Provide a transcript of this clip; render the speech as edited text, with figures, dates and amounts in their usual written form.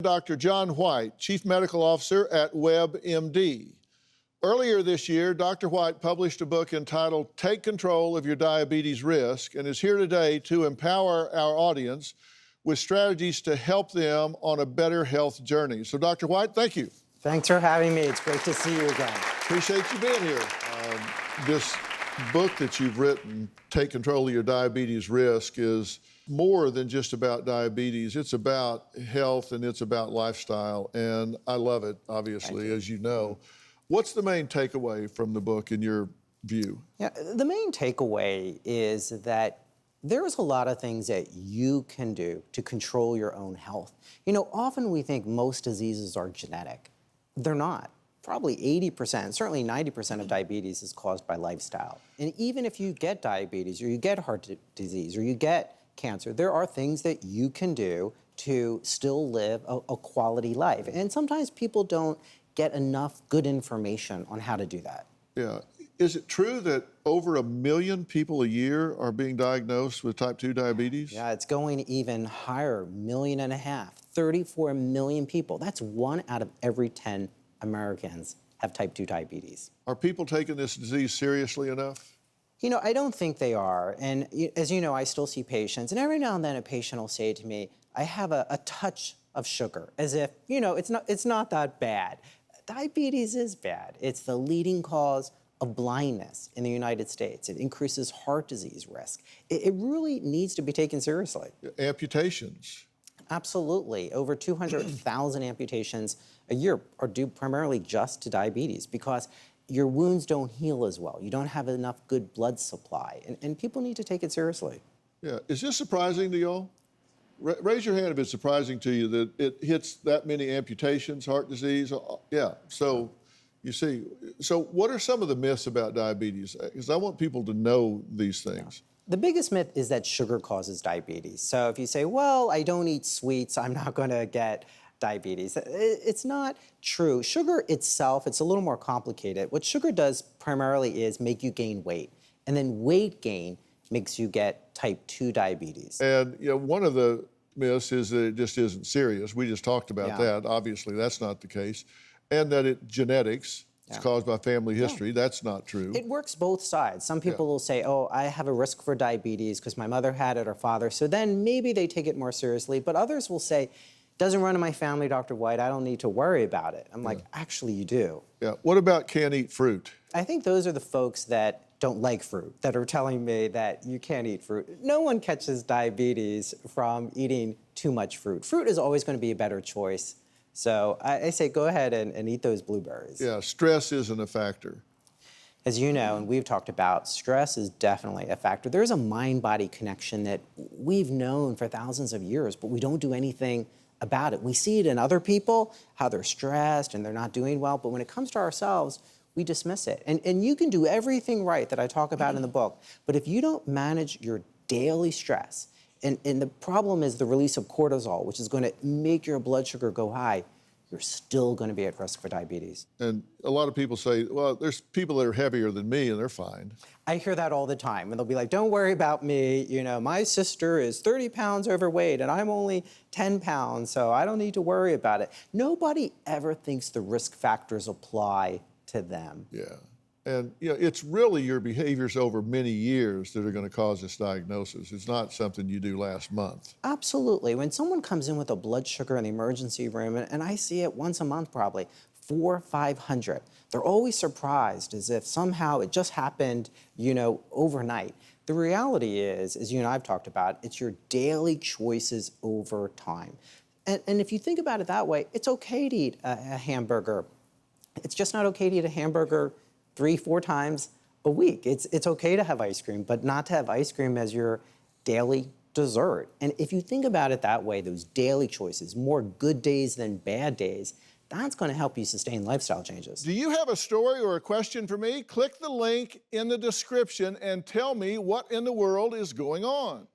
Dr. John White, Chief Medical Officer at WebMD. Earlier this year, Dr. White published a book entitled Take Control of Your Diabetes Risk and is here today to empower our audience with strategies to help them on a better health journey. So, Dr. White, thank you. Thanks for having me. It's great to see you again. Appreciate you being here. This book that you've written, Take Control of Your Diabetes Risk, is more than just about diabetes. It's about health and it's about lifestyle, and I love it, obviously, as you know. What's the main takeaway from the book in your view? Yeah, the main takeaway is that there's a lot of things that you can do to control your own health. You know, often we think most diseases are genetic. They're not. Probably 80%, certainly 90% of diabetes is caused by lifestyle. And even if you get diabetes or you get heart disease or you get cancer, there are things that you can do to still live a quality life. And sometimes people don't get enough good information on how to do that. Yeah. Is it true that over 1 million people a year are being diagnosed with type 2 diabetes? Yeah, it's going even higher, 1.5 million, 34 million people. That's 1 out of every 10 Americans have type 2 diabetes. Are people taking this disease seriously enough? You know, I don't think they are. And as you know, I still see patients, and every now and then a patient will say to me, I have a touch of sugar, as if, you know, it's not that bad. Diabetes is bad. It's the leading cause of blindness in the United States. It increases heart disease risk. It really needs to be taken seriously. Amputations. Absolutely. Over 200,000 amputations a year are due primarily just to diabetes because your wounds don't heal as well. You don't have enough good blood supply, and people need to take it seriously. Yeah. Is this surprising to y'all? Raise your hand if it's surprising to you that it hits that many amputations, heart disease. Yeah. So you see, so what are some of the myths about diabetes? Because I want people to know these things. Yeah. The biggest myth is that sugar causes diabetes. So if you say, well, I don't eat sweets, I'm not going to get diabetes. It's not true. Sugar itself, it's a little more complicated. What sugar does primarily is make you gain weight, and then weight gain makes you get type 2 diabetes. And you know, one of the myths is that it just isn't serious. We just talked about that. Obviously, that's not the case. And that it's genetics. It's caused by family history. That's not true. It works both sides. Some people will say, oh, I have a risk for diabetes because my mother had it or father, so then maybe they take it more seriously. But others will say, doesn't run in my family, Dr. White, I don't need to worry about it. I'm like, actually, you do. Yeah. What about can't eat fruit? I think those are the folks that don't like fruit, that are telling me that you can't eat fruit. No one catches diabetes from eating too much fruit. Fruit is always going to be a better choice. So I say go ahead and eat those blueberries. Yeah, stress isn't a factor. As you know, and we've talked about, stress is definitely a factor. There's a mind-body connection that we've known for thousands of years, but we don't do anything about it. We see it in other people, how they're stressed and they're not doing well, but when it comes to ourselves, we dismiss it. And you can do everything right that I talk about in the book, but if you don't manage your daily stress, and the problem is the release of cortisol, which is going to make your blood sugar go high, you're still going to be at risk for diabetes. And a lot of people say, well, there's people that are heavier than me and they're fine. I hear that all the time. And they'll be like, don't worry about me. You know, my sister is 30 pounds overweight and I'm only 10 pounds, so I don't need to worry about it. Nobody ever thinks the risk factors apply to them. Yeah. And you know, it's really your behaviors over many years that are going to cause this diagnosis. It's not something you do last month. Absolutely. When someone comes in with a blood sugar in the emergency room, and I see it once a month probably, 400 or 500, they're always surprised as if somehow it just happened, you know, overnight. The reality is, as you and I've talked about, it's your daily choices over time. And if you think about it that way, it's okay to eat a hamburger. It's just not okay to eat a hamburger 3-4 times a week. It's okay to have ice cream, but not to have ice cream as your daily dessert. And if you think about it that way, those daily choices, more good days than bad days, that's going to help you sustain lifestyle changes. Do you have a story or a question for me? Click the link in the description and tell me what in the world is going on.